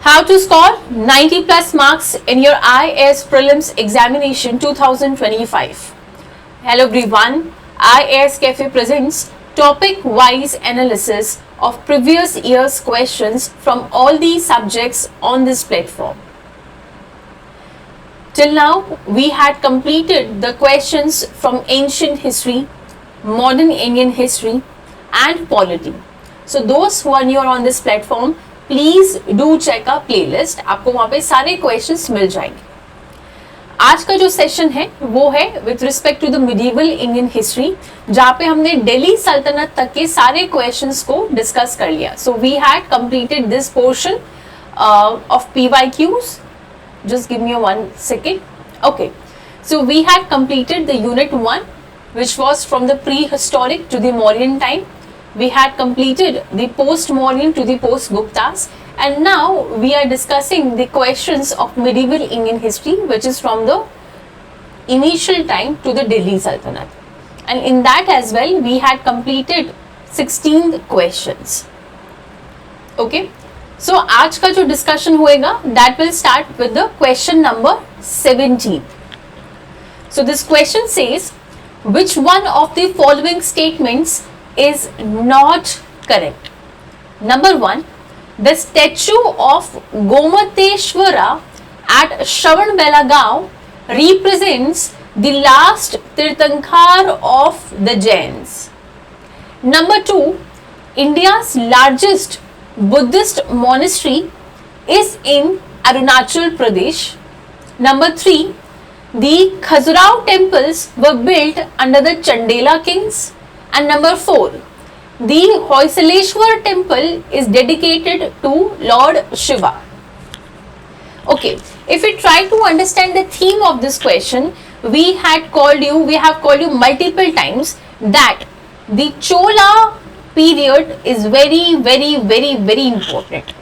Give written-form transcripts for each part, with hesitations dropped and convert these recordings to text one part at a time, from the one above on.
How to score 90 plus marks in your IAS Prelims Examination 2025. Hello everyone, IAS Cafe presents topic-wise analysis of previous year's questions from all the subjects on this platform. Till now, we had completed the questions from ancient history, modern Indian history and polity. So those who are new on this platform, please do check a playlist, आपको वहां पे सारे questions मिल जाएंगे. आज का जो session है वो है with respect to the medieval Indian history, जहां पे हमने दिल्ली सल्तनत तक के सारे क्वेश्चंस को डिस्कस कर लिया. So we had completed this portion of PYQs. Just give me 1 second. Okay, so we had completed the unit 1, which was from the prehistoric to the Mauryan time. We had completed the post-Mauryan to the post-Guptas, and now we are discussing the questions of medieval Indian history, which is from the initial time to the Delhi Sultanate. And in that as well, we had completed 16 questions. Okay, so आज का जो discussion होएगा, that will start with the question number 17. So this question says, which one of the following statements is not correct? Number 1, the statue of Gomateshwara at Shravanbelagaon represents the last Tirthankar of the Jains. Number 2, India's largest Buddhist monastery is in Arunachal Pradesh. Number 3, the Khajuraho temples were built under the Chandela kings. And number 4, the Hoysaleshwar temple is dedicated to Lord Shiva. Okay, if we try to understand the theme of this question, we have called you multiple times that the Chola period is very important.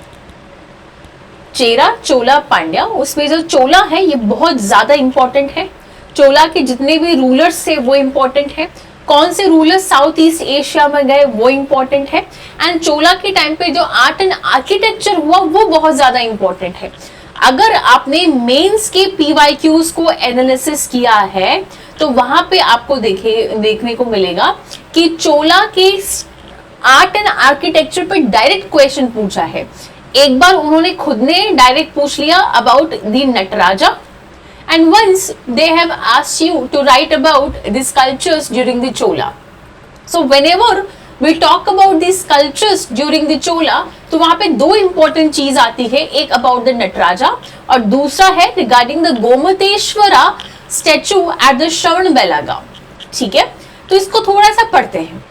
चेरा, चोला, पांड्या, उसमें जो चोला है ये बहुत ज्यादा important है. चोला के जितने भी रूलर्स थे वो इंपॉर्टेंट है. कौन से रूलर्स साउथ ईस्ट एशिया में गए वो इंपॉर्टेंट है. एंड चोला के टाइम पे जो आर्ट एंड आर्किटेक्चर हुआ वो बहुत ज्यादा इंपॉर्टेंट है. अगर आपने मेंस के PYQs को एनालिसिस किया है तो वहां पे आपको देखने को मिलेगा कि चोला के आर्ट एंड आर्किटेक्चर पे डायरेक्ट क्वेश्चन पूछा है. एक बार उन्होंने खुद ने डायरेक्ट पूछ लिया about the Nataraja, and once they have asked you to write about the sculptures during the Chola. So whenever we talk about the sculptures during the Chola, तो वहाँ पे दो important चीज आती है, एक about the नटराजा और दूसरा है regarding the गोमतेश्वरा statue at the श्रवणबेलागांव. ठीक है, तो इसको थोड़ा सा पढ़ते हैं.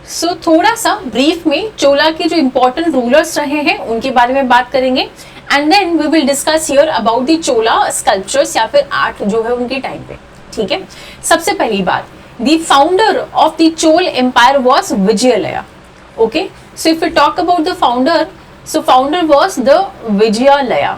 सो थोड़ा सा ब्रीफ में चोला के जो important रूलर्स रहे हैं उनके बारे में बात करेंगे. And then we will discuss here about the Chola sculptures या फिर आर्ट जो है उनके टाइम पे. ठीक है, सबसे पहली बात, the founder of the Chola empire was Vijayalaya. Okay, so if you talk about the founder, so founder was the Vijayalaya.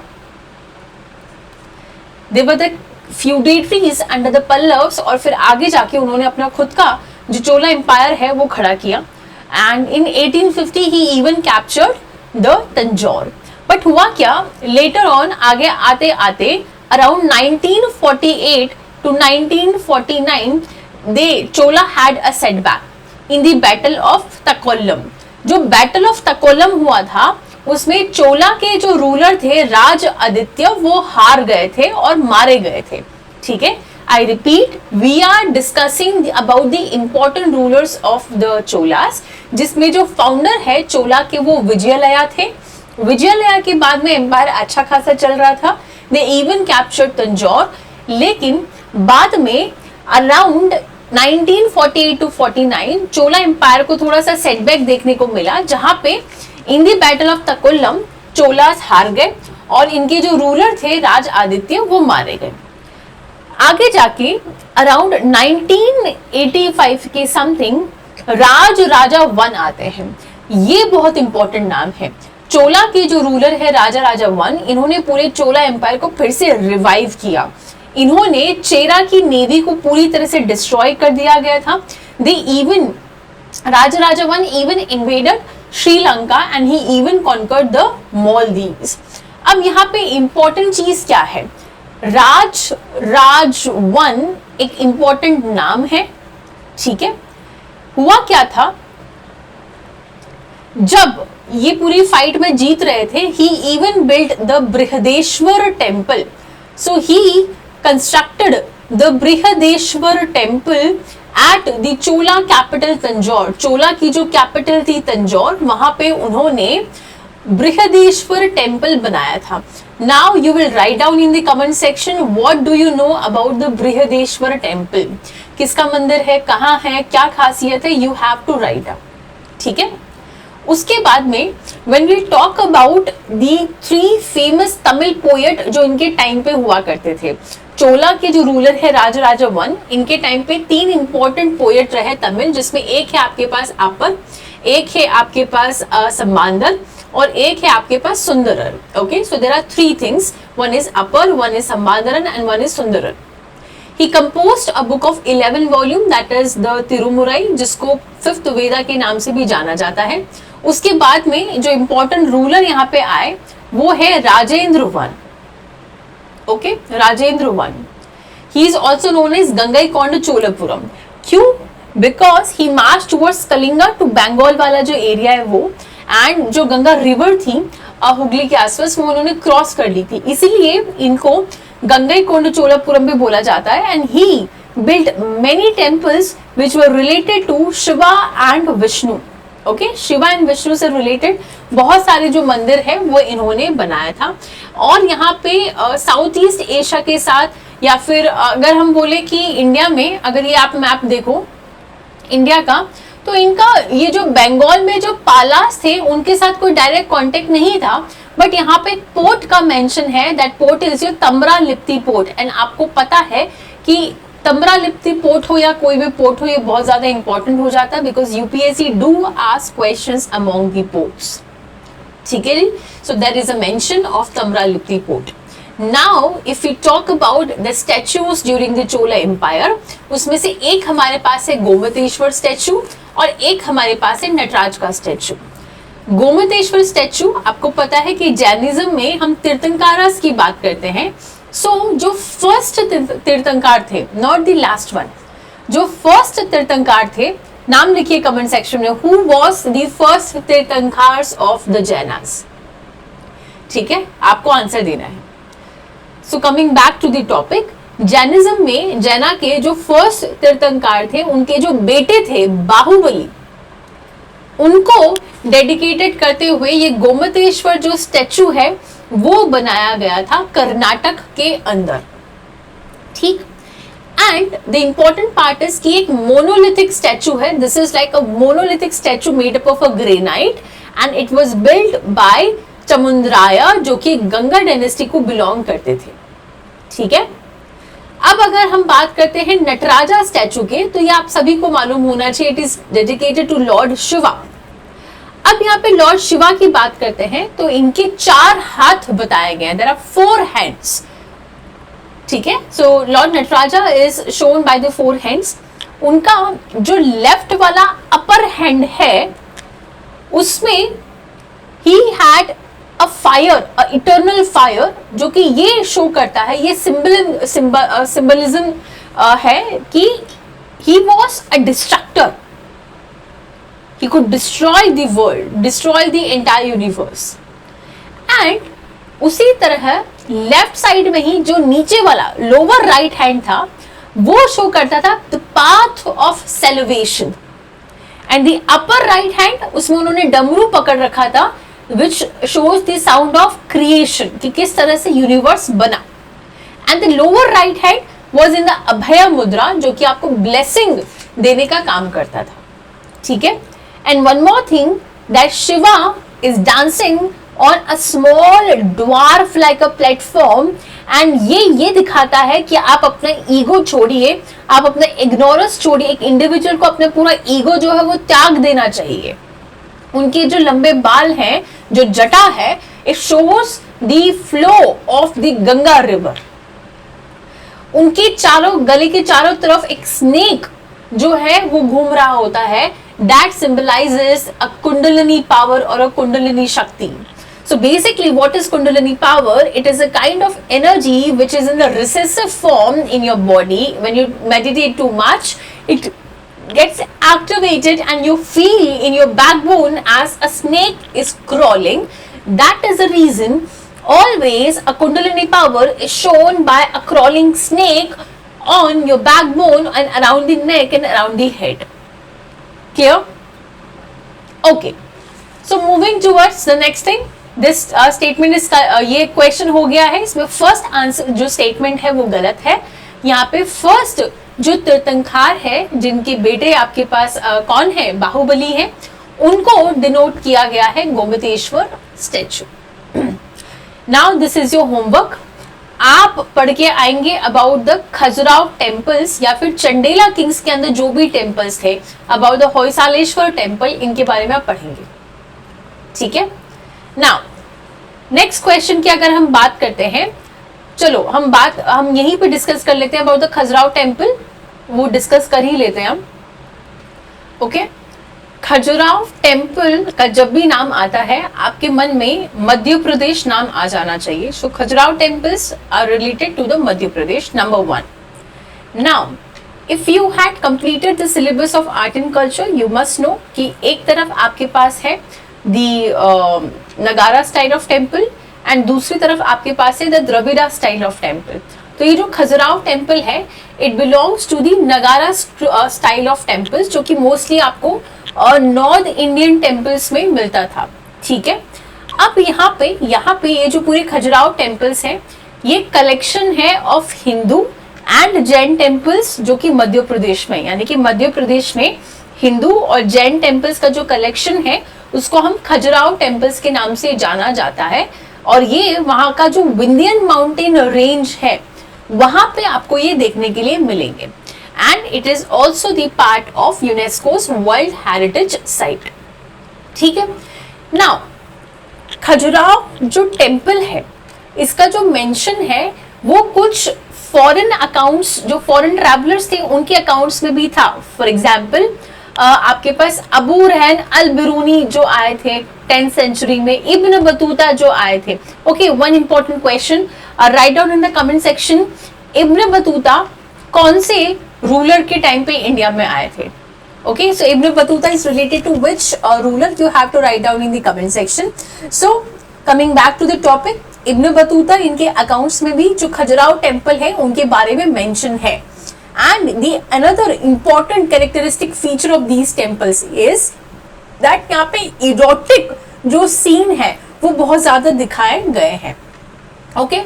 They were the feudatories under the Pallavas, और फिर आगे जाके उन्होंने अपना खुद का जो चोला एम्पायर है वो खड़ा किया. And in 1850 he even captured the Tanjore. But हुआ क्या, लेटर ऑन आगे आते आते around 1948 to 1949 they Chola had a setback in the battle of Takkolam. जो बैटल ऑफ तकोल्लम हुआ था उसमें चोला के जो रूलर थे राज आदित्य वो हार गए थे और मारे गए थे. ठीक है, I repeat, we are discussing about the important rulers of the Cholas, जिसमें जो फाउंडर है चोला के वो विजयलया थे. विजयलया के बाद में एम्पायर अच्छा खासा चल रहा था. They even captured Tanjore. लेकिन बाद में अराउंड 1948 to 49 चोला एम्पायर को थोड़ा सा सेटबैक देखने को मिला, जहां पे in the battle of Takkolam Cholas हार गए और इनके जो रूलर थे राज आदित्य वो मारे गए. आगे जाके अराउंड 1985 के समथिंग राज राजा 1 आते हैं. ये बहुत इंपॉर्टेंट नाम है. चोला के जो रूलर है राजा राजा 1, इन्होंने पूरे चोला एम्पायर को फिर से रिवाइव किया. इन्होंने चेरा की नेवी को पूरी तरह से डिस्ट्रॉय कर दिया गया था. They even Raja Raja 1 even invaded Sri Lanka and he even conquered the Maldives. अब यहाँ पे इंपॉर्टेंट चीज क्या है, राज वन एक इंपॉर्टेंट नाम है, ठीक है। हुआ क्या था, जब ये पूरी फाइट में जीत रहे थे, he even built the Brihadeeswara temple, so he constructed the Brihadeeswara temple at the Chola capital Tanjore. Chola की जो कैपिटल थी तंजौर, वहां पे उन्होंने बृहदेश्वर टेम्पल बनाया था। Now you will write down in the comment section what do you know about the Brihadeeswara temple, किसका मंदिर है, कहाँ है, क्या खासियत है, you have to write down, ठीक है। उसके बाद में when we talk about the three famous Tamil poet जो इनके टाइम पे हुआ करते थे, चोला के जो रूलर है राजराजा वन, इनके टाइम पे 3 इंपॉर्टेंट पोएट रहे तमिल, जिसमें एक है आपके पास अपर, एक है आपके पास संबांदर और एक है आपके पास Sundarar. Okay, so there are 3 things, one is Appar, one is Sambandar and one is Sundarar. He composed a book of 11 volume that is the Tirumurai, जिसको 5th वेदा के नाम से भी जाना जाता है। उसके बाद में जो इंपॉर्टेंट रूलर यहाँ पे आए वो है Rajendra one. Okay, Rajendra one. He is also known as Gangaikonda Cholapuram. क्यों? Because he marched towards Kalinga to Bengal वाला जो एरिया है वो, एंड जो गंगा रिवर थी हुगली के आसपास, वो उन्होंने क्रॉस कर ली थी, इसीलिए इनको गंगईकोंड चोलपुरम भी बोला जाता है। And he built many temples which were related to Shiva and Vishnu. Okay, Shiva and Vishnu से रिलेटेड बहुत सारे जो मंदिर है वो इन्होंने बनाया था। और यहाँ पे साउथ ईस्ट एशिया के साथ, या फिर अगर हम बोले कि इंडिया में, अगर ये आप मैप देखो इंडिया का, तो इनका ये जो बंगाल में जो पालास थे उनके साथ कोई डायरेक्ट कांटेक्ट नहीं था, बट यहाँ पे पोर्ट का मेंशन है, that port is your Tamralipti port. And आपको पता है कि तमरालिप्ती पोर्ट हो या कोई भी पोर्ट हो, ये बहुत ज्यादा इंपॉर्टेंट हो जाता है, because UPSC do ask questions among the ports, ठीक है जी। So there is a mention of Tamralipti port. Now, if we talk about the statues during the Chola Empire, उसमें से एक हमारे पास है गोमतेश्वर स्टैचू और एक हमारे पास है नटराज का स्टैचू। गोमतेश्वर स्टैचू, आपको पता है कि जैनिज्म में हम तीर्थंकारास की बात करते हैं। जो फर्स्ट तीर्थंकार थे, नॉट द लास्ट वन, जो फर्स्ट तीर्थंकार थे, नाम लिखिए कमेंट सेक्शन में, who was the first Tirthankaras of the Jainas, ठीक है, आपको आंसर देना है। So coming back to the topic, Jainism में जैना के जो फर्स्ट तीर्थंकार थे, उनके जो बेटे थे बाहुबली, उनको डेडिकेटेड करते हुए ये गोमतेश्वर जो स्टैचू है वो बनाया गया था कर्नाटक के अंदर, ठीक। And the important part is कि एक मोनोलिथिक स्टैचू है, this is like a monolithic statue made up of a granite and it was built by Chamundaraya, जो कि गंगा डायनेस्टी को बिलोंग करते थे, ठीक है। अब अगर हम बात करते हैं नटराजा स्टैचू के, तो ये आप सभी को मालूम होना चाहिए, it is dedicated to lord Shiva. अब यहाँ पे लॉर्ड शिवा की बात करते हैं तो इनके 4 हाथ बताए गए हैं, देयर आर 4 हैंड्स, ठीक है। So lord Nataraja is shown by the 4 hands. उनका जो लेफ्ट वाला अपर हैंड है उसमें he had a fire, a eternal fire, जो कि ये शो करता है, ये सिंबलिज्म है कि he was a destructor, he could destroy the world, destroy the entire universe। and उसी तरह लेफ्ट साइड में ही जो नीचे वाला लोअर राइट हैंड था वो शो करता था the path of salvation, and the upper right hand, उसमें उन्होंने डमरू पकड़ रखा था, which shows the sound of creation, कि किस तरह से यूनिवर्स बना। and the lower right hand was in the अभय मुद्रा, जो कि आपको ब्लेसिंग देने का काम करता था, ठीक है। And one more thing, that Shiva is dancing on a small dwarf like a platform, and ये दिखाता है कि आप अपना ईगो छोड़िए, आप अपना इग्नोरेंस छोड़िए, एक इंडिविजुअल को अपना पूरा ईगो जो है वो त्याग देना चाहिए। उनके जो लंबे बाल हैं, जो जटा है, it shows the flow of the Ganga river. उनके चारों गले के चारों तरफ एक स्नेक जो है वो घूम रहा होता है, that symbolizes a kundalini power or a kundalini shakti. So basically what is kundalini power? It is a kind of energy which is in the recessive form in your body. When you meditate too much, it gets activated and you feel in your backbone as a snake is crawling. That is the reason always a kundalini power is shown by a crawling snake on your backbone and around the neck and around the head. Clear? Okay, so moving towards the next thing. This statement इस ये question हो गया है, इसमें first answer जो statement है वो गलत है. यहाँ पे फर्स्ट जो तीर्थंकर है जिनके बेटे आपके पास कौन है, बाहुबली है, उनको डिनोट किया गया है Gomateshwara statue. Now this is your homework. आप पढ़ के आएंगे अबाउट द खजुराहो टेम्पल्स या फिर चंडेला किंग्स के अंदर जो भी टेम्पल्स थे, अबाउट द होयसालेश्वर टेम्पल, इनके बारे में आप पढ़ेंगे. ठीक है. नाउ नेक्स्ट क्वेश्चन की अगर हम बात करते हैं, चलो हम यहीं पे डिस्कस कर लेते हैं अबाउट द खजुराहो टेम्पल. वो डिस्कस कर ही लेते हैं हम. ओके. खजुराहो टेम्पल का जब भी नाम आता है आपके मन में मध्य प्रदेश नाम आ जाना चाहिए. So Khajuraho temples are related to the Madhya Pradesh. Number 1. Now if you had completed the syllabus of art and culture, you must know कि एक तरफ आपके पास है दी नगारा स्टाइल ऑफ टेम्पल एंड दूसरी तरफ आपके पास है the Dravida style of temple. तो ये जो खजुराहो टेम्पल है इट बिलोंग्स टू दी नगारा स्टाइल ऑफ टेम्पल्स, जो कि मोस्टली आपको नॉर्थ इंडियन टेम्पल्स में मिलता था. ठीक है. अब यहाँ पे ये जो पूरे खजुराहो टेम्पल्स हैं ये कलेक्शन है of Hindu and Jain temples, जो कि मध्य प्रदेश में, यानी कि मध्य प्रदेश में हिंदू और जैन टेम्पल्स का जो कलेक्शन है उसको हम खजुराहो टेम्पल्स के नाम से जाना जाता है. और ये वहां का जो विंध्यन माउंटेन रेंज है वहां पे आपको ये देखने के लिए मिलेंगे. And it is also the part of UNESCO's world heritage site. ठीक है. नाउ खजुराहो जो टेम्पल है इसका जो मेंशन है वो कुछ फॉरेन अकाउंट्स, जो फॉरेन ट्रैवलर्स थे उनके अकाउंट्स में भी था. फॉर एग्जाम्पल आपके पास अबू रहन अल बिरूनी जो आए थे 10th सेंचुरी में, इब्न बतूता जो आए थे. Okay, one important question, right down in the comment section, Ibn Battuta कौन से रूलर के टाइम पे इंडिया में आए थे. Okay, so Ibn Battuta is related to which ruler, you have to write down in the comment section. So coming back to the topic, Ibn Battuta इनके accounts में भी जो खजुराहो टेम्पल है उनके बारे में मेंशन है. And the another important characteristic feature of these temples is that यहाँ पे erotic जो सीन है वो बहुत ज्यादा दिखाए गए हैं. ओके.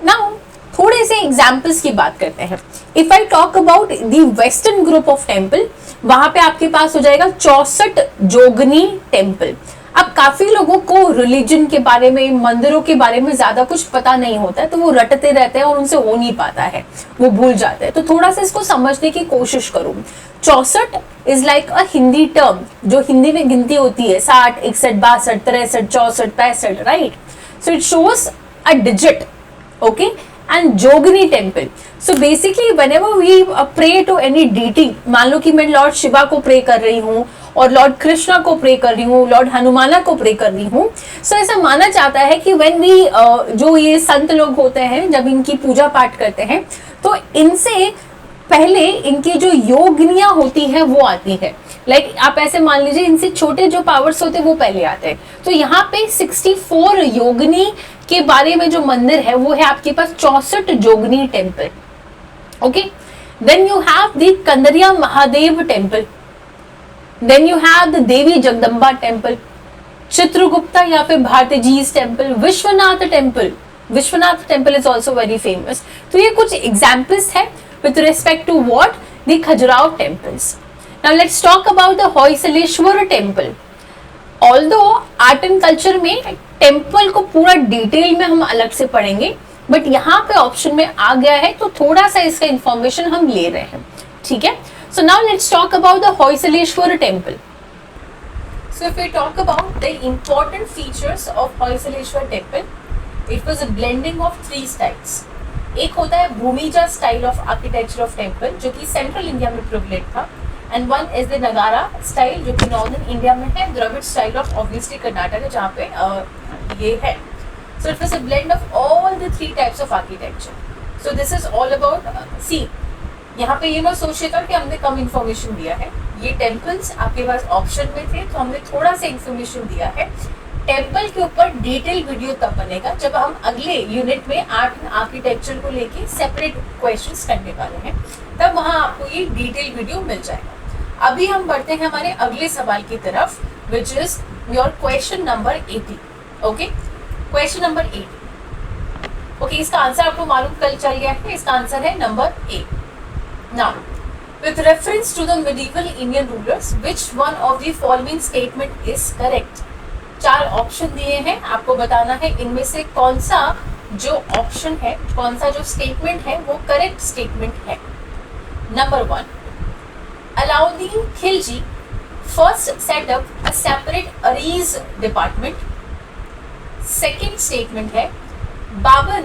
नाउ थोड़े से एग्जाम्पल्स की बात करते हैं. If I talk about the western group of temple, वहां पे आपके पास हो जाएगा 64 जोगनी टेम्पल. अब काफी लोगों को रिलीजन के बारे में, मंदिरों के बारे में ज्यादा कुछ पता नहीं होता है, तो वो रटते रहते हैं और उनसे हो नहीं पाता है, वो भूल जाते हैं. तो थोड़ा सा इसको समझने की कोशिश करूं. 64 is like a Hindi term, जो हिंदी में गिनती होती है 60, 61, 62, 63, 64, 65, right. So it shows a digit. Okay. And Jogini temple, so basically whenever we pray to any deity, मान लो कि मैं लॉर्ड शिवा को प्रे कर रही हूँ और लॉर्ड कृष्णा को प्रे कर रही हूँ, लॉर्ड हनुमाना को प्रे कर रही हूँ. सो ऐसा माना जाता है कि व्हेन वी जो ये संत लोग होते हैं जब इनकी पूजा पाठ करते हैं तो इनसे पहले इनकी जो योगिनियां होती है वो आती है. लाइक आप ऐसे मान लीजिए इनसे छोटे जो पावर्स होते हैं वो पहले आते हैं. तो यहाँ पे 64 योगिनी के बारे में जो मंदिर है वो है आपके पास 64 Jogini temple. Okay. Then you have the Kandariya Mahadev temple. Then you have the Devi Jagdamba temple, Chitragupta या फिर भारतीजीज temple, Vishwanath temple. Vishwanath temple is also very famous. तो ये कुछ एग्जाम्पल्स है with respect to what the Khajuraho temples. Now let's talk about the Hoysaleswara temple. Although art and culture में temple को पूरा डिटेल में हम अलग से पढ़ेंगे, बट यहाँ पे ऑप्शन में आ गया है तो थोड़ा सा इसका इंफॉर्मेशन हम ले रहे हैं. ठीक है. So now let's talk about the Hoysaleshwar temple. So if we talk about the important features of Hoysaleshwar temple, it was a blending of 3 styles. एक होता है Bhumija style of architecture of temple जो कि सेंट्रल इंडिया में privilege था, and one is the Nagara style जो कि northern India में है, Dravida style of obviously Karnataka है जहाँ पे ये है. So it was a blend of all the three types of architecture. So this is all about see, यहाँ पे ये मत सोचिएगा कि हमने कम इंफॉर्मेशन दिया है. ये टेम्पल्स आपके पास ऑप्शन में थे तो हमने थोड़ा सा इंफॉर्मेशन दिया है. टेम्पल के ऊपर डिटेल वीडियो तब बनेगा जब हम अगले यूनिट में आर्ट एंड आर्किटेक्चर को लेके सेपरेट क्वेश्चंस करने वाले हैं, तब वहाँ आपको ये डिटेल वीडियो मिल जाएगा. अभी हम बढ़ते हैं हमारे अगले सवाल की तरफ, which is your question number 80. Okay, question number 80. Okay, इसका आंसर आपको मालूम कल चल गया है. इसका आंसर है number A. Now with reference to the medieval Indian rulers, which one of the following statement is correct? 4 option दिए हैं, आपको बताना है इनमें से कौन सा जो ऑप्शन है, कौन सा जो स्टेटमेंट है वो करेक्ट स्टेटमेंट है. Number 1, Alauddin Khilji first set up a separate अरीज डिपार्टमेंट. सेकेंड स्टेटमेंट है Babar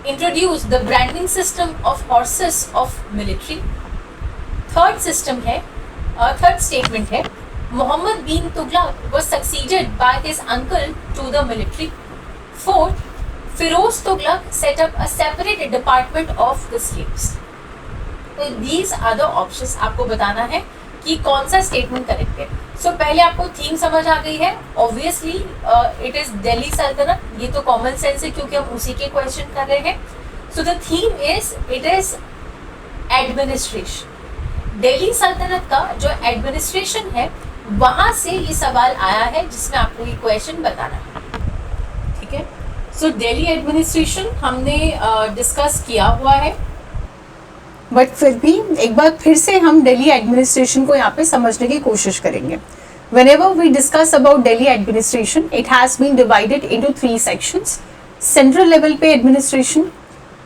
introduce the branding system of horses of military. Third statement है Muhammad bin Tughlaq was succeeded by his uncle to the military. Fourth, Firoz Tughlaq set up a separate department of the slaves. So these are the options. आपको बताना है कि कौन सा statement correct है. सो पहले आपको थीम समझ आ गई है. ऑब्वियसली इट इज दिल्ली सल्तनत. ये तो कॉमन सेंस है क्योंकि हम उसी के क्वेश्चन कर रहे हैं. So the theme is it is administration. Delhi सल्तनत का जो एडमिनिस्ट्रेशन है वहां से ये सवाल आया है जिसमें आपको ये क्वेश्चन बताना है. ठीक है, सो दिल्ली एडमिनिस्ट्रेशन हमने डिस्कस किया हुआ है, बट फिर भी एक बार फिर से हम दिल्ली एडमिनिस्ट्रेशन को यहाँ पे समझने की कोशिश करेंगे. Whenever we discuss about Delhi administration, it has been divided into 3 sections. Central level पे एडमिनिस्ट्रेशन,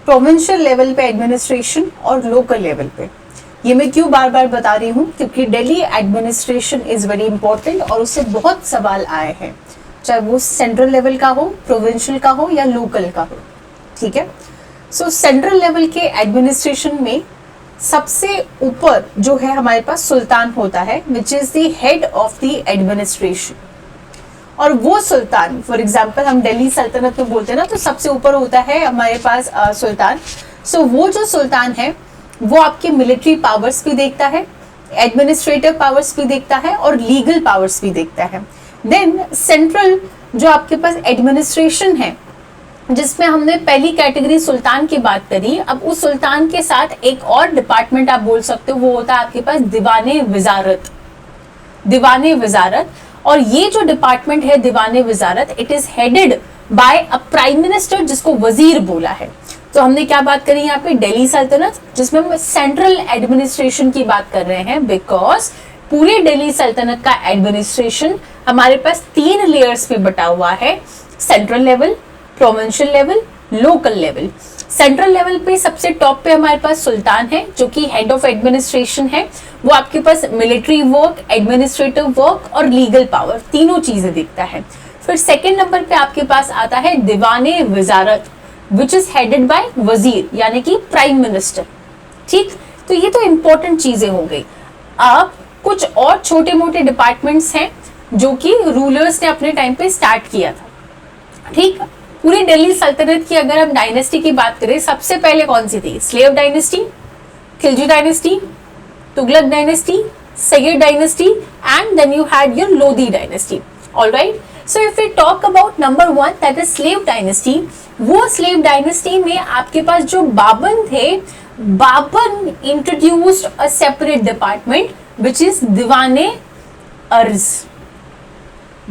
प्रोविंशियल लेवल पे एडमिनिस्ट्रेशन और लोकल लेवल पे. ये मैं क्यों बार बार बता रही हूँ, क्योंकि Delhi administration is very important और उससे बहुत सवाल आए हैं, चाहे वो सेंट्रल लेवल का हो, प्रोविंशियल का हो या लोकल का हो. ठीक है, सो सेंट्रल लेवल के एडमिनिस्ट्रेशन में सबसे ऊपर जो है हमारे पास सुल्तान होता है, which is the head of the administration. और वो सुल्तान, फॉर एग्जाम्पल हम दिल्ली सल्तनत में बोलते हैं ना, तो सबसे ऊपर होता है हमारे पास सुल्तान. सो वो जो सुल्तान है वो आपके मिलिट्री पावर्स भी देखता है, एडमिनिस्ट्रेटिव पावर्स भी देखता है और लीगल पावर्स भी देखता है. देन सेंट्रल जो आपके पास एडमिनिस्ट्रेशन है, जिसमें हमने पहली कैटेगरी सुल्तान की बात करी, अब उस सुल्तान के साथ एक और डिपार्टमेंट आप बोल सकते हो, वो होता है आपके पास दीवाने विजारत. दीवाने विजारत, और ये जो डिपार्टमेंट है दीवाने विजारत, it is headed by a prime minister जिसको वजीर बोला है. तो हमने क्या बात करी यहाँ पे, दिल्ली सल्तनत, जिसमें हम सेंट्रल एडमिनिस्ट्रेशन की बात कर रहे हैं, बिकॉज पूरे दिल्ली सल्तनत का एडमिनिस्ट्रेशन हमारे पास 3 लेयर्स पे बटा हुआ है, central level, provincial level, local level. Central level पे सबसे टॉप पे हमारे पास सुल्तान है जो कि हेड ऑफ एडमिनिस्ट्रेशन है. वो आपके पास मिलिट्री वर्क, एडमिनिस्ट्रेटिव वर्क और लीगल पावर तीनों चीजें देखता है. फिर सेकंड नंबर पे आपके पास आता है दीवाने विजारत, विच इज हेडेड बाय वजीर यानी कि प्राइम मिनिस्टर. ठीक, तो ये तो इंपॉर्टेंट चीजें हो गई. अब कुछ और छोटे मोटे डिपार्टमेंट्स हैं जो कि रूलर्स ने अपने टाइम पे स्टार्ट किया था. ठीक, पूरी दिल्ली सल्तनत की अगर हम डायनेस्टी की बात करें, सबसे पहले कौन सी थी? Slave dynasty, Khilji dynasty, Tughlaq dynasty, Sayyid dynasty, and then you had your Lodhi dynasty. Alright, so if we talk about number 1 that is slave dynasty, वो स्लेव डायनेस्टी में आपके पास जो बाबर थे, Babur introduced a separate department which is Diwan-e Arz,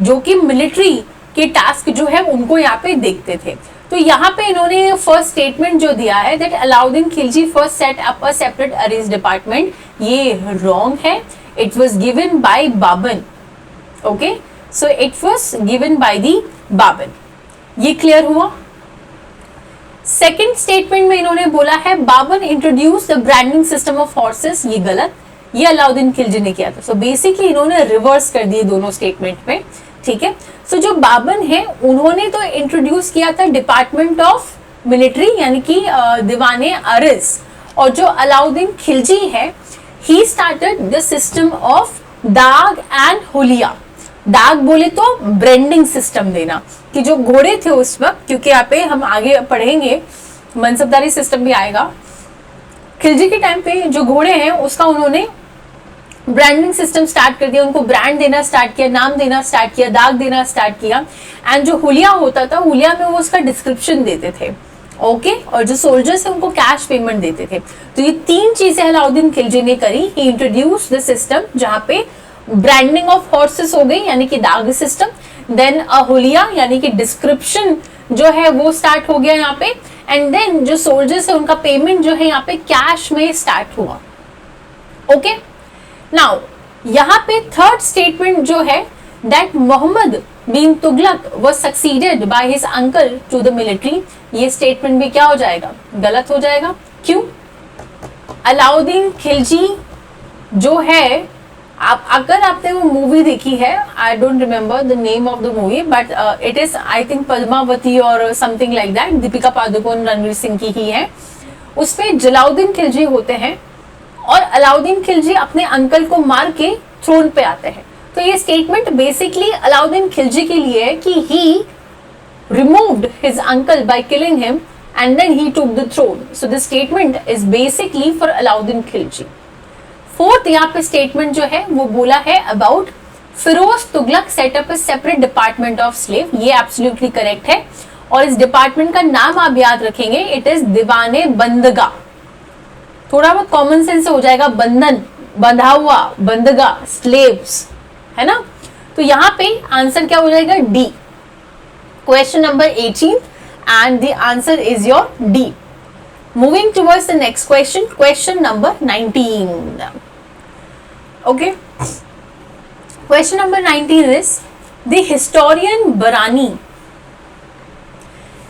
जो कि मिलिट्री के task जो है उनको यहाँ पे देखते थे. तो यहाँ पे इन्होंने फर्स्ट स्टेटमेंट जो दिया है that Alauddin Khilji first set up a separate arrange department, ये रॉन्ग है. It was given by Babur. Okay, so it was given by the Babur. ये क्लियर हुआ. सेकेंड स्टेटमेंट में इन्होंने बोला है Babar introduce the branding system of horses, ये गलत, ये अलाउद्दीन खिलजी ने किया था. सो बेसिकली इन्होंने रिवर्स कर दिए दोनों स्टेटमेंट में. ठीक है, सो जो बाबर है उन्होंने तो इंट्रोड्यूस किया था डिपार्टमेंट ऑफ मिलिट्री यानी कि दीवाने अरज, और जो अलाउद्दीन खिलजी है he started the system of दाग एंड हुलिया। दाग बोले तो ब्रांडिंग सिस्टम देना, कि जो घोड़े थे उस वक्त, क्योंकि यहाँ पे हम आगे पढ़ेंगे मनसबदारी सिस्टम भी आएगा, खिलजी के टाइम पे जो घोड़े हैं उसका उन्होंने ब्रांडिंग सिस्टम स्टार्ट कर दिया, उनको ब्रांड देना स्टार्ट किया, नाम देना स्टार्ट किया, दाग देना स्टार्ट किया। एंड जो हुलिया होता था, हुलिया में वो उसका डिस्क्रिप्शन देते थे, ओके और जो सोल्जर्स है उनको कैश पेमेंट देते थे। तो ये 3 चीजें अलाउद्दीन खिलजी ने करी। ही इंट्रोड्यूस द सिस्टम जहाँ पे ब्रांडिंग ऑफ हॉर्सेस हो गई, यानी कि दाग सिस्टम, देन अ हुलिया यानी कि डिस्क्रिप्शन जो है वो स्टार्ट हो गया यहाँ पे, एंड देन जो सोल्जर्स है उनका पेमेंट जो है यहाँ पे कैश में स्टार्ट हुआ। ओके नाउ यहाँ पे थर्ड स्टेटमेंट जो है, that Mohammad bin Tughlaq was succeeded by his uncle to the military, ये स्टेटमेंट भी क्या हो जाएगा, गलत हो जाएगा। क्यों? अलाउद्दीन खिलजी जो है, आप अगर आपने वो मूवी देखी है, I don't remember the name of the movie, but it is I think Padmavati और something like that, Deepika Padukone Ranveer Singh की ही है। उसमें जलाउद्दीन खिलजी होते हैं और अलाउद्दीन खिलजी अपने अंकल को मार के थ्रोन पे आते हैं। तो ये स्टेटमेंट बेसिकली अलाउद्दीन खिलजी के लिए है कि ही removed his uncle by killing him and then he took the throne. So the statement is basically for Alauddin Khilji. Fourth यहाँ पे स्टेटमेंट जो है वो बोला है about Firoz Tughlaq set up a separate department of slave, ये एब्सोल्युटली करेक्ट है। और इस डिपार्टमेंट का नाम आप याद रखेंगे, इट इज दीवाने बंदगा। थोड़ा बहुत कॉमन सेंस हो जाएगा, बंधन, बंधा हुआ, बंदगा, स्लेव्स, है ना। तो यहाँ पे आंसर क्या हो जाएगा, D. Question number 18 and the answer is your D. Moving towards the next question, question number 19. Okay. Question number 19 is, the historian Barani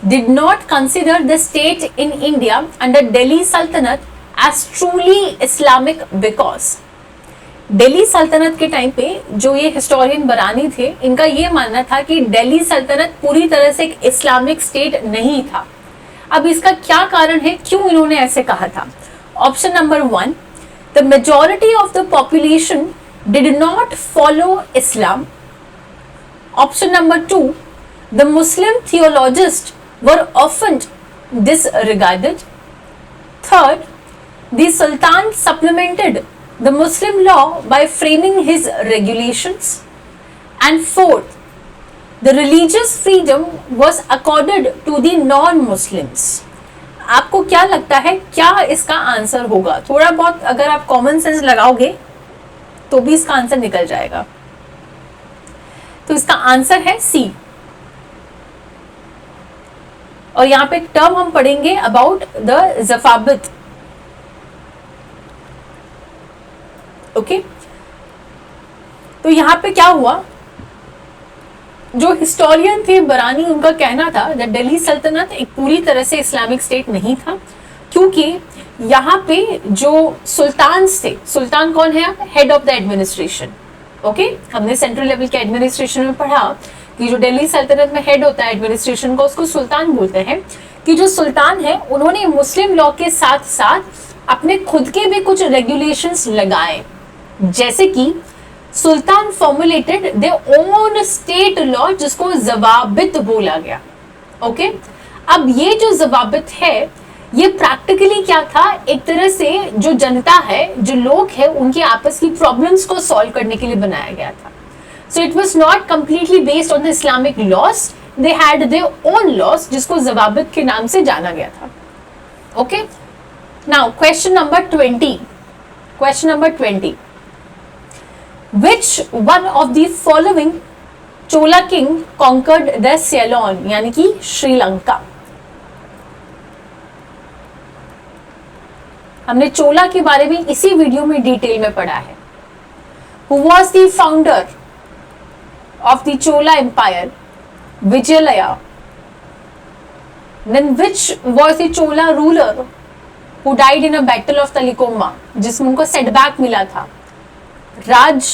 did not consider the state in India under Delhi Sultanate as truly Islamic because Delhi सल्तनत के time पे जो ये historian बरानी थे, इनका ये मानना था कि दिल्ली सल्तनत पूरी तरह से एक इस्लामिक स्टेट नहीं था। अब इसका क्या कारण है, क्यों इन्होंने ऐसे कहा था? Option number 1, the majority of the population did not follow Islam. Option number 2, the Muslim theologist were often disregarded. Third, the Sultan supplemented the Muslim law by framing his regulations. And fourth, the religious freedom was accorded to the non-Muslims. आपको क्या लगता है, क्या इसका answer होगा? थोड़ा बहुत अगर आप कॉमन सेंस लगाओगे तो भी इसका आंसर निकल जाएगा। तो इसका आंसर है सी। और यहाँ पे एक टर्म हम पढ़ेंगे अबाउट द ज़फ़ाबित। ओके, तो यहाँ पे क्या हुआ, जो हिस्टोरियन थे बरानी, उनका कहना था कि दिल्ली सल्तनत एक पूरी तरह से इस्लामिक स्टेट नहीं था, क्योंकि यहाँ पे जो सुल्तान थे, सुल्तान कौन है, head of the administration. Okay, हमने सेंट्रल लेवल के एडमिनिस्ट्रेशन में पढ़ा कि जो दिल्ली सल्तनत में हेड होता है एडमिनिस्ट्रेशन का, उसको सुल्तान बोलते हैं। कि जो सुल्तान है उन्होंने मुस्लिम लॉ के साथ साथ अपने खुद के भी कुछ रेगुलेशंस लगाए, जैसे कि सुल्तान formulated their own state law, जिसको ज़वाबित बोला गया। ओके, अब ये जो ज़वाबित है, ये प्रैक्टिकली क्या था, एक तरह से जो जनता है, जो लोग हैं, उनकी आपस की प्रॉब्लम्स को सॉल्व करने के लिए बनाया गया था। So it was not completely based on the Islamic laws, they had their own laws, जिसको ज़वाबित के नाम से जाना गया था। Okay, now question number 20। Question number 20, Which one of the following Chola king conquered the Ceylon, यानी कि श्रीलंका? हमने चोला के बारे में इसी वीडियो में डिटेल में पढ़ा है। Who was the founder of the Chola Empire? Vijayalaya. Then which was the Chola ruler who died in a battle of Talikoma, जिसमें उनको सेटबैक मिला था? राज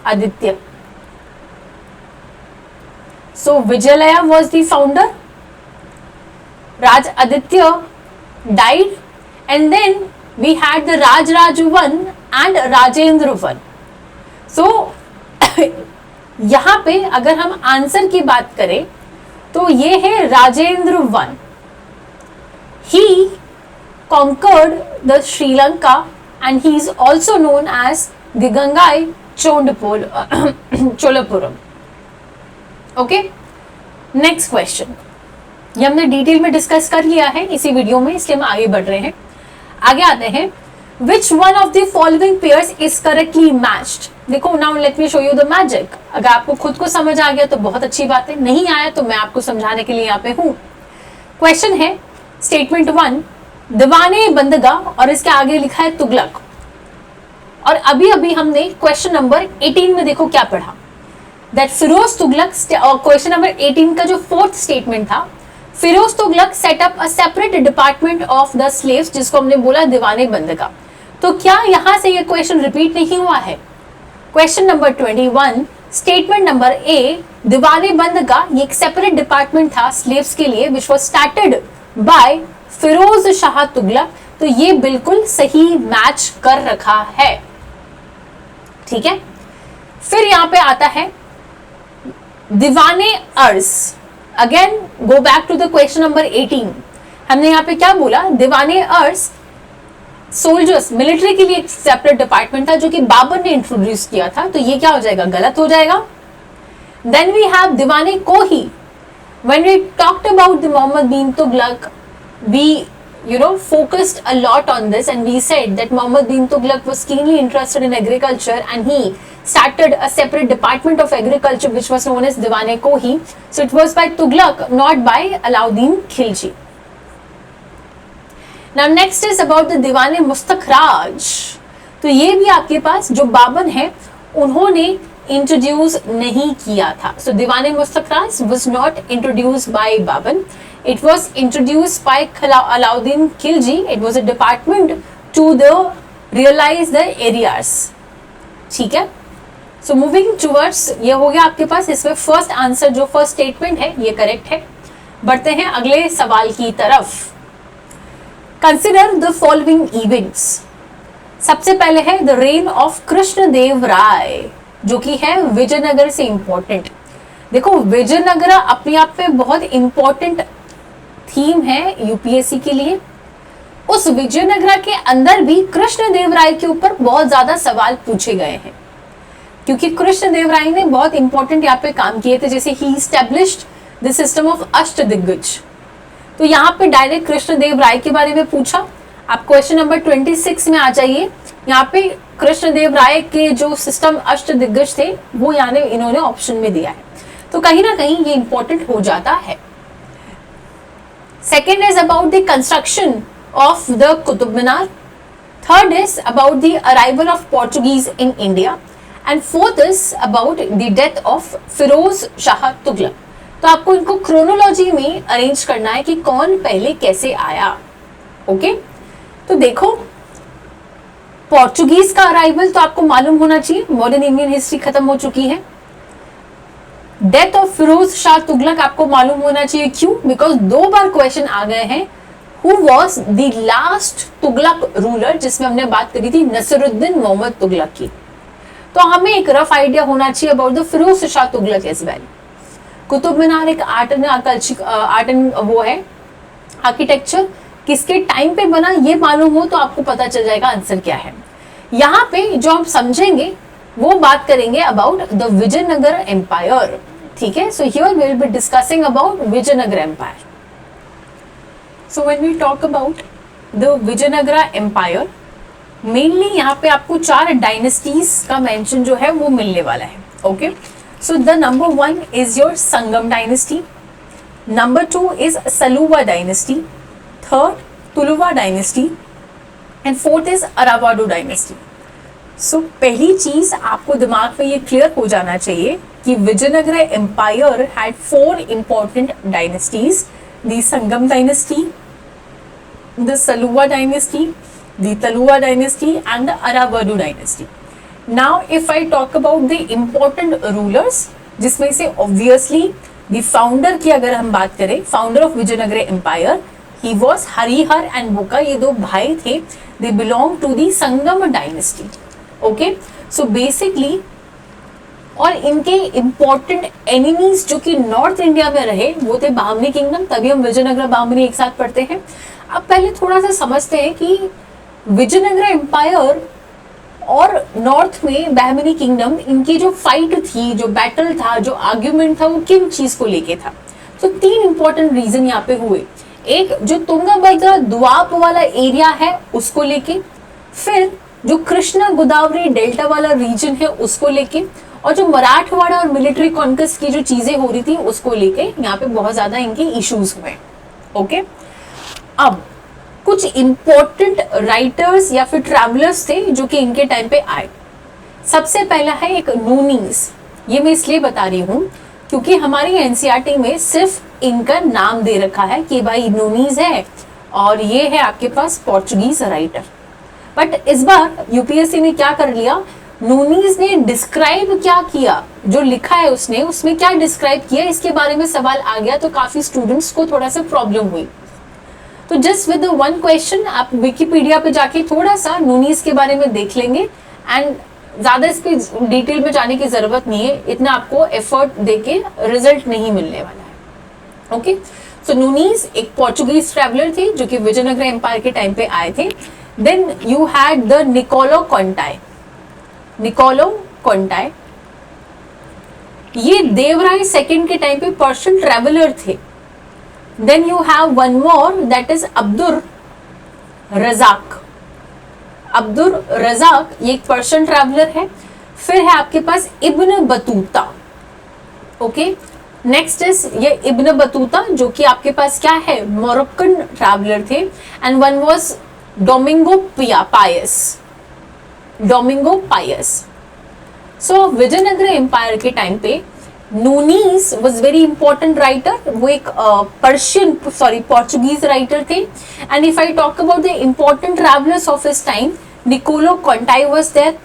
Aditya. So Vijayalaya was the founder. Raj Aditya died, and then we had the Rajraj I and Rajendra I. So यहाँ पे अगर हम answer की बात करें तो ये है Rajendra I. He conquered the Sri Lanka and he is also known as Digangai Cholapuram. Okay, next question. ये हमने डिटेल में डिस्कस कर लिया है इसी वीडियो में, इसलिए हम आगे बढ़ रहे हैं. आगे आते हैं. Which one of the following pairs is correctly matched? देखो, now let me show you the magic. अगर आपको खुद को समझ आ गया तो बहुत अच्छी बात है, नहीं आया तो मैं आपको समझाने के लिए यहाँ पे हूँ. क्वेश्चन है स्टेटमेंट 1, दीवाने बंदगा और इसके आगे लिखा है तुगलक. और अभी अभी हमने क्वेश्चन नंबर 18 में देखो क्या पढ़ा, that Firoz Tughlaq. Question number 18 का जो फोर्थ स्टेटमेंट था, Firoz Tughlaq set up a separate department of the slaves, जिसको हमने बोला दीवाने बंदगा. तो क्या यहां से ये क्वेश्चन रिपीट नहीं हुआ है? Question number 21, statement number A, दीवाने बंदगा ये एक सेपरेट डिपार्टमेंट था स्लेव्स के लिए, which was started by Firoz Shah Tughlaq. तो ये बिल्कुल सही मैच कर रखा है. ठीक है. फिर यहां पे आता है Diwan-e Arz. Again go back to the question number 18. हमने यहाँ पे क्या बोला, दीवाने अर्स सोल्जर्स, मिलिट्री के लिए एक सेपरेट डिपार्टमेंट था जो कि बाबर ने इंट्रोड्यूस किया था. तो ये क्या हो जाएगा, गलत हो जाएगा. Then we have Diwan-e Kohi. When we talked about the Mohammad bin Tughlaq, we focused a lot on this and we said that Muhammad bin Tughlaq was keenly interested in agriculture and he started a separate department of agriculture which was known as Diwane Kohi. So it was by Tughlaq, not by Alauddin Khilji. Now next is about the Diwane Mustakhraj. तो ये भी आपके पास जो बाबर है उन्होंने introduce नहीं किया था. So Diwane Mustakhraj was not introduced by Babar. It was introduced by Alauddin Khilji. It was a department to realize the areas. ठीक है. So moving towards, ये हो गया आपके पास. इसमें फर्स्ट आंसर जो फर्स्ट स्टेटमेंट है ये करेक्ट है. बढ़ते हैं अगले सवाल की तरफ. Consider the following events. सबसे पहले है द रेन ऑफ कृष्णदेव राय, जो कि है विजयनगर से इंपॉर्टेंट. देखो, विजयनगर अपने आप में बहुत इंपॉर्टेंट थीम है यूपीएससी के लिए. उस विजयनगर के अंदर भी कृष्णदेव राय के ऊपर बहुत ज्यादा सवाल पूछे गए हैं, क्योंकि कृष्णदेव राय ने बहुत इंपॉर्टेंट यहाँ पे काम किए थे. जैसे ही established the system of Ashtadiggaj. तो यहाँ पे डायरेक्ट कृष्णदेव राय के बारे में पूछा. आप क्वेश्चन नंबर 26 में आ जाइए. यहाँ पे कृष्णदेव राय के जो सिस्टम अष्टदिग्गज थे वो इन्होंने ऑप्शन में दिया है. तो कहीं ना कहीं ये इंपॉर्टेंट हो जाता है. Second is about the construction of the Qutub Minar. Third is about the arrival of Portuguese in India. And fourth is about the death of Firoz Shah Tughlaq. तो आपको इनको क्रोनोलॉजी में अरेंज करना है कि कौन पहले कैसे आया. ओके, तो देखो, पोर्चुगीज का अराइवल तो आपको मालूम होना चाहिए. मॉडर्न इंडियन हिस्ट्री खत्म हो चुकी है. डेथ ऑफ फिरोज शाह तुगलक आपको मालूम होना चाहिए. क्यों? बिकॉज 2 बार क्वेश्चन आ गए हैं. Who was the last Tughlaq ruler, जिसमें हमने बात करी थी नसरुद्दीन मोहम्मद तुगलक की. तो हमें एक रफ आइडिया होना चाहिए about the Firoz Shah Tughlaq as well. Qutub Minar एक आर्ट एंड वो है आर्किटेक्चर, किसके टाइम पे बना ये मालूम हो तो आपको पता चल जाएगा आंसर क्या है. यहाँ पे जो हम समझेंगे वो बात करेंगे अबाउट द विजयनगर एम्पायर. ठीक है. So here we will be discussing about Vijayanagara empire. So when we talk about the Vijayanagara empire, mainly यहाँ पे आपको 4 डायनेस्टीज का मेंशन जो है वो मिलने वाला है. Okay, so the number 1 is your Sangam dynasty. Number 2 is Saluva dynasty. Third Tuluva dynasty and fourth is Aravidu dynasty. So पहली चीज आपको दिमाग में ये क्लियर हो जाना चाहिए कि Vijayanagara empire had 4 important dynasties, the Sangam dynasty, the Saluva dynasty, the Tuluva dynasty and the Aravidu dynasty. Now if I talk about the important rulers, जिसमें से ऑब्वियसली द फाउंडर की अगर हम बात करें, founder of Vijayanagara empire, he was Harihara and Bukka, ये दो भाई थे, they belong to the Sangam dynasty. Okay, so basically, और इनके इंपॉर्टेंट एनिमीज जो कि नॉर्थ इंडिया में रहे वो थे बहामनी किंगडम, तभी हम विजयनगरा बहामनी एक साथ पढ़ते हैं। अब पहले थोड़ा सा समझते हैं कि विजयनगरा एम्पायर और नॉर्थ में बहमनी किंगडम, इनकी जो फाइट थी, जो बैटल था, जो आर्ग्यूमेंट था, वो किन चीज को लेके था। तो तीन इंपॉर्टेंट रीजन यहाँ पे हुए। एक जो तुंगभद्रा द्वाप वाला एरिया है उसको लेके, फिर जो कृष्णा गोदावरी डेल्टा वाला रीजन है उसको लेके, और जो मराठवाड़ा और मिलिट्री कॉन्क्वेस्ट की जो चीजें हो रही थी उसको लेके यहाँ पे बहुत ज्यादा इनके इश्यूज हुए। ओके, अब कुछ इंपॉर्टेंट राइटर्स या फिर ट्रैवलर्स थे जो कि इनके टाइम पे आए। सबसे पहला है एक नूनीज। ये मैं इसलिए बता रही हूँ क्योंकि हमारी एनसीईआरटी में सिर्फ इनका नाम दे रखा है कि भाई नूनीज है और ये है आपके पास पोर्चुगीज राइटर। बट इस बार यूपीएससी ने क्या कर लिया, नूनीज ने डिस्क्राइब क्या किया, जो लिखा है उसने, उसमें क्या डिस्क्राइब किया, इसके बारे में सवाल आ गया, तो काफी स्टूडेंट्स को थोड़ा सा प्रॉब्लम हुई। तो जस्ट विद वन क्वेश्चन आप विकिपीडिया पे जाके थोड़ा सा नूनीज के बारे में देख लेंगे, एंड ज्यादा इस पे डिटेल में जाने की जरूरत नहीं है, इतना आपको एफर्ट देके रिजल्ट नहीं मिलने वाला है। ओके, सो नूनीज एक पोर्चुगीज ट्रैवलर थे जो कि विजयनगर एम्पायर के टाइम पे आए थे। Then you had the Niccolo Conti. Niccolo Conti ये देवराय सेकंड के टाइम पे पर्शियन ट्रैवलर थे। Then you have one more, that is Abdur Razzaq. Abdur Razzaq ये एक पर्शियन ट्रैवलर है। फिर है आपके पास Ibn Battuta. Okay, next is ये इब्न बतूता जो कि आपके पास क्या है, मोरक्कन ट्रैवलर थे। And one was Domingo Paes. Domingo Paes. So Vijayanagara empire के टाइम पे Nuniz was very important writer. वो एक पोर्चुगीज राइटर थे। And if I talk about the important travellers of his time, Niccolo Conti was there,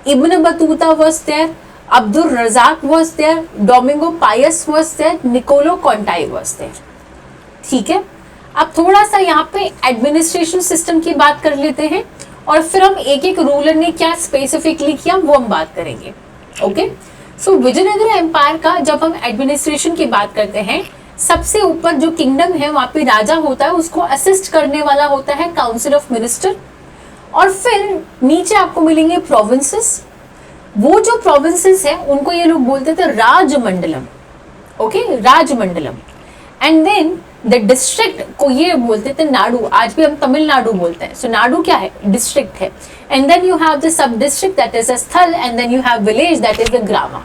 Ibn Battuta was there, Abdul Razzaq was there, Domingo Paes was there, Niccolo Conti was there. ठीक है, अब थोड़ा सा यहाँ पे administration system की बात कर लेते हैं और फिर हम एक एक रूलर ने क्या स्पेसिफिकली किया वो हम बात करेंगे। ओके, सो विजयनगर एम्पायर का जब हम एडमिनिस्ट्रेशन की बात करते हैं, सबसे ऊपर जो किंगडम है वहां पे राजा होता है, उसको असिस्ट करने वाला होता है काउंसिल ऑफ मिनिस्टर। और फिर नीचे आपको मिलेंगे प्रोविंसेस। वो जो प्रोविंसेस है उनको ये लोग बोलते थे Rajamandalam. Okay, Rajamandalam. And then the district को ये बोलते थे नाडु। आज भी हम तमिलनाडु बोलते हैं। सो नाडु क्या है, डिस्ट्रिक्ट है। And then you have the sub district that is a sthal, and then you have village that is the grama.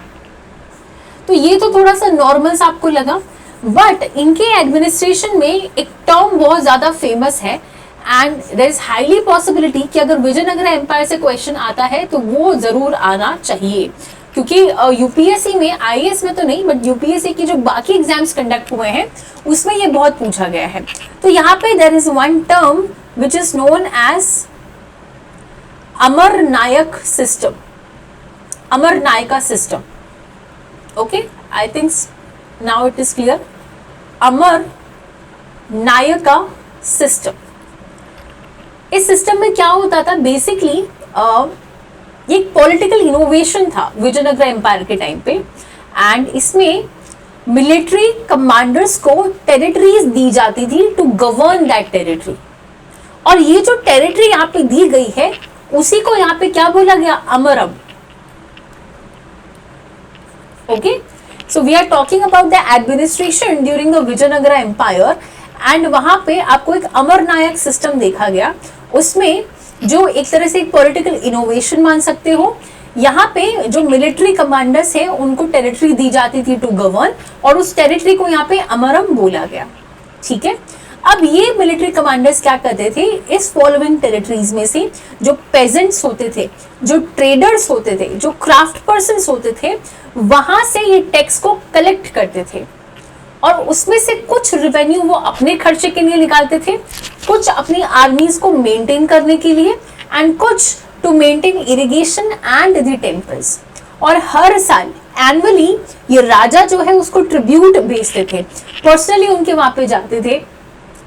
तो ये तो थोड़ा सा नॉर्मल सा आपको लगा, बट इनके एडमिनिस्ट्रेशन में एक टर्म बहुत ज्यादा फेमस है and there is highly possibility कि अगर विजयनगर एम्पायर से क्वेश्चन आता है तो वो जरूर आना चाहिए, क्योंकि यूपीएससी में, आईएएस में तो नहीं, बट यूपीएससी की जो बाकी एग्जाम्स कंडक्ट हुए हैं उसमें ये बहुत पूछा गया है। तो यहाँ पे there is one term which is known as Amara Nayaka system. Amara Nayaka system. Okay, I think now it is clear. Amara Nayaka system. इस सिस्टम में क्या होता था, बेसिकली ये एक पॉलिटिकल इनोवेशन था विजयनगर एम्पायर के टाइम पे, एंड इसमें मिलिट्री कमांडर्स को टेरिटरीज दी जाती थी टू गवर्न दैट टेरिटरी। और ये जो टेरिटरी यहाँ पे दी गई है उसी को यहाँ पे क्या बोला गया, amaram. Okay, so we are talking about the administration during the Vijayanagara empire, and वहां पे आपको एक अमर नायक सिस्टम देखा गया। उसमें जो एक तरह से एक पॉलिटिकल इनोवेशन मान सकते हो, यहाँ पे जो मिलिट्री कमांडर्स है उनको टेरिटरी दी जाती थी टू गवर्न, और उस टेरिटरी को यहाँ पे अमरम बोला गया। ठीक है, अब ये मिलिट्री कमांडर्स क्या करते थे, इस फॉलोइंग टेरिटरीज में से जो पेजेंट्स होते थे, जो ट्रेडर्स होते थे, जो क्राफ्ट पर्सन्स होते थे, वहां से ये टैक्स को कलेक्ट करते थे, और उसमें से कुछ रेवेन्यू वो अपने खर्चे के लिए निकालते थे, कुछ अपनी आर्मीज को मेंटेन करने के लिए, एंड कुछ to maintain irrigation and the temples. और हर साल एनुअली ये राजा जो है उसको ट्रिब्यूट भेजते थे, पर्सनली उनके वहां पे जाते थे।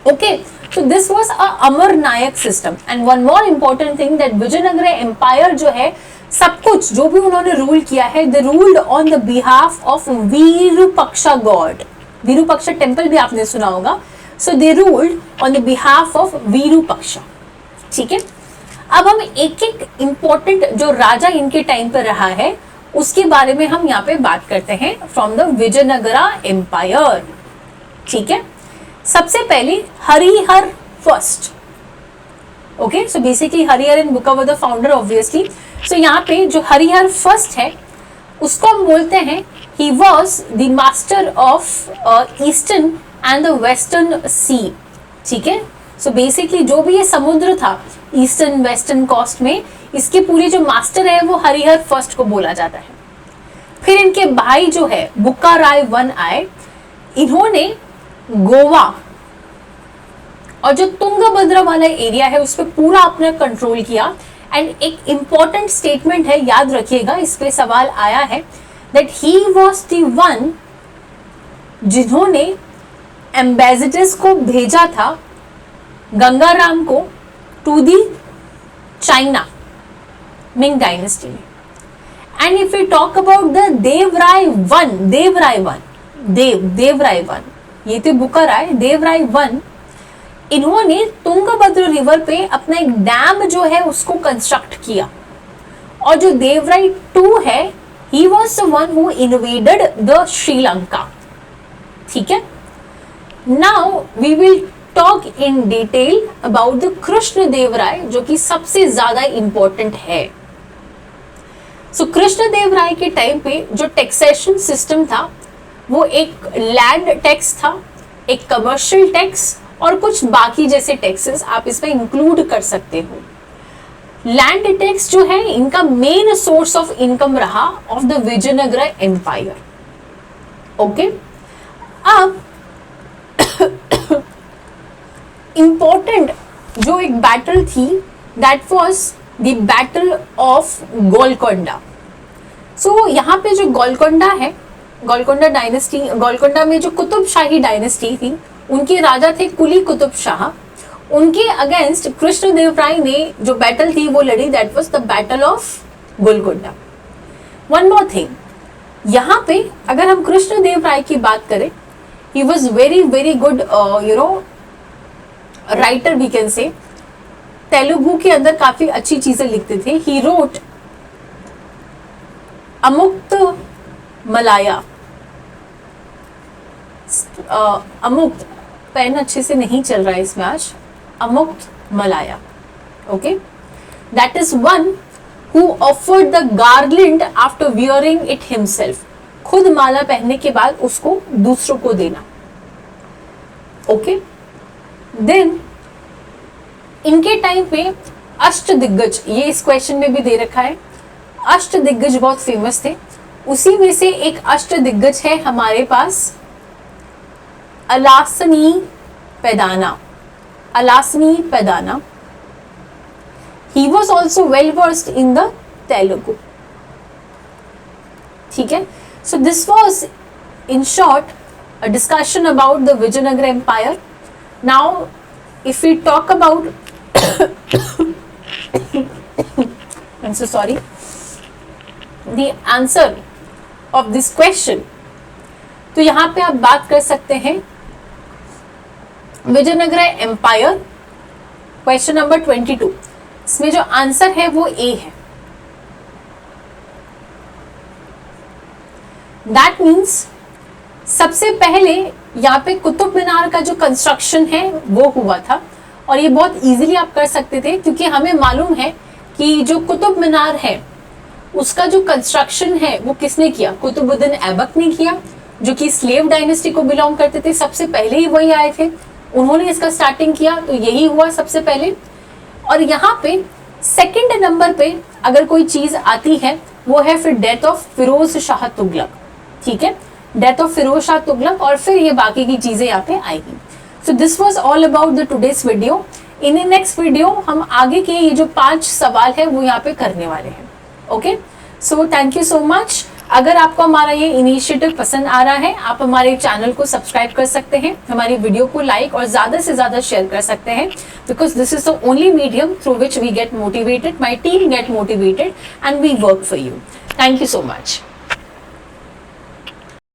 Okay, So this was a Amar Nayak system. And one more important thing that Vijayanagara empire जो है सब कुछ जो भी उन्होंने रूल किया है, they ruled on the behalf of Virupaksha God. Virupaksha temple भी आपने सुना होगा. So they ruled on the behalf of Virupaksha. ठीक है. अब हम एक एक इम्पोर्टेंट जो राजा इनके टाइम पर रहा है उसके बारे में हम यहाँ पे बात करते हैं फ्रॉम द विजयनगरा एम्पायर. ठीक है. सबसे पहले Harihar first. Okay, so basically Harihar and बुका वर द फाउंडर ऑब्वियसली. सो यहाँ पे जो हरिहर फर्स्ट है उसको हम बोलते हैं he was the master of eastern and the western sea. ठीक है. सो बेसिकली जो भी ये समुद्र था ईस्टर्न वेस्टर्न कोस्ट में, इसके पूरे जो मास्टर है वो हरिहर फर्स्ट को बोला जाता है. फिर इनके भाई जो है बुक्का राय वन आए. इन्होंने गोवा और जो तुंगभद्रा वाला एरिया है उस पर पूरा अपना कंट्रोल किया. एंड एक इंपॉर्टेंट स्टेटमेंट है, याद रखिएगा, इस पे सवाल आया है that he was the one जिन्होंने एम्बेसडर्स को भेजा था गंगाराम को to the China Ming dynasty में. And if you talk about the Devaraya one, ये थे बुक्का राय. देवराय वन, इन्होंने तुंगभद्रा रिवर पे अपना एक डैम जो है उसको कंस्ट्रक्ट किया. और जो देवराय टू है he was the one who invaded the Sri Lanka. ठीक है. Now we will talk in detail about the Krishna Devaraya जो कि सबसे ज्यादा इंपॉर्टेंट है. सो कृष्ण देवराय के टाइम पे जो टैक्सेशन सिस्टम था वो एक लैंड टैक्स था, एक कमर्शियल टैक्स और कुछ बाकी जैसे टैक्सेस आप इसमें इंक्लूड कर सकते हो. लैंड टैक्स जो है इनका मेन सोर्स ऑफ इनकम रहा of the Vijayanagara empire. Okay. अब इंपॉर्टेंट जो एक बैटल थी that was the battle of Golconda. So यहाँ पे जो गोलकोंडा है, गोलकोंडा डायनेस्टी, गोलकोंडा में जो कुतुब शाही डायनेस्टी थी उनके राजा थे कुली कुतुब शाह. उनके अगेंस्ट कृष्ण देवराय ने जो बैटल थी वो लड़ी, that was the battle of Golconda. One more thing, यहाँ पे अगर हम कृष्ण देवराय की बात करें, he was very very good writer we can say. Telugu के अंदर काफी अच्छी चीजें लिखते थे. He wrote Amukta Malyada. Amukta pen अच्छे से नहीं चल रहा है इसमें आज. Amukta Malyada. Okay. That is one who offered the garland after wearing it himself. खुद माला पहनने के बाद उसको दूसरों को देना. ओके. देन इनके टाइम पे अष्ट दिग्गज, ये इस क्वेश्चन में भी दे रखा है, अष्ट दिग्गज बहुत फेमस थे. उसी में से एक अष्ट दिग्गज है हमारे पास Allasani Peddana. Allasani Peddana. He was also well versed in the Telugu. ठीक है. So this was in short a discussion about the Vijayanagara Empire. Now if we talk about I'm so sorry, the answer of this question, तो यहाँ पे आप बात कर सकते हैं विजयनगरा एम्पायर. क्वेश्चन नंबर 22, इसमें जो आंसर है वो ए है. दैट मीन्स सबसे पहले यहाँ पे कुतुब मीनार का जो कंस्ट्रक्शन है वो हुआ था. और ये बहुत इजीली आप कर सकते थे क्योंकि हमें मालूम है कि जो कुतुब मीनार है उसका जो कंस्ट्रक्शन है वो किसने किया? कुतुबुद्दीन ऐबक ने किया, जो कि स्लेव डायनेस्टी को बिलोंग करते थे. सबसे पहले ही वही आए थे, उन्होंने इसका स्टार्टिंग किया, तो यही हुआ सबसे पहले. और यहाँ पे सेकंड नंबर पे अगर कोई चीज आती है वो है फिर डेथ ऑफ फिरोज शाह तुगलक. ठीक है, डेथ ऑफ फिरोज शाह तुगलक, और फिर ये बाकी की चीजें यहाँ पे आएगी. So this was all about the today's video. In next video हम आगे के ये जो 5 सवाल है वो यहाँ पे करने वाले हैं. Okay, so thank you so much. अगर आपको हमारा ये इनिशिएटिव पसंद आ रहा है, आप हमारे चैनल को सब्सक्राइब कर सकते हैं, हमारी वीडियो को लाइक और ज़्यादा से ज़्यादा शेयर कर सकते हैं, because this is the only medium through which we get motivated, my team get motivated and we work for you. Thank you so much.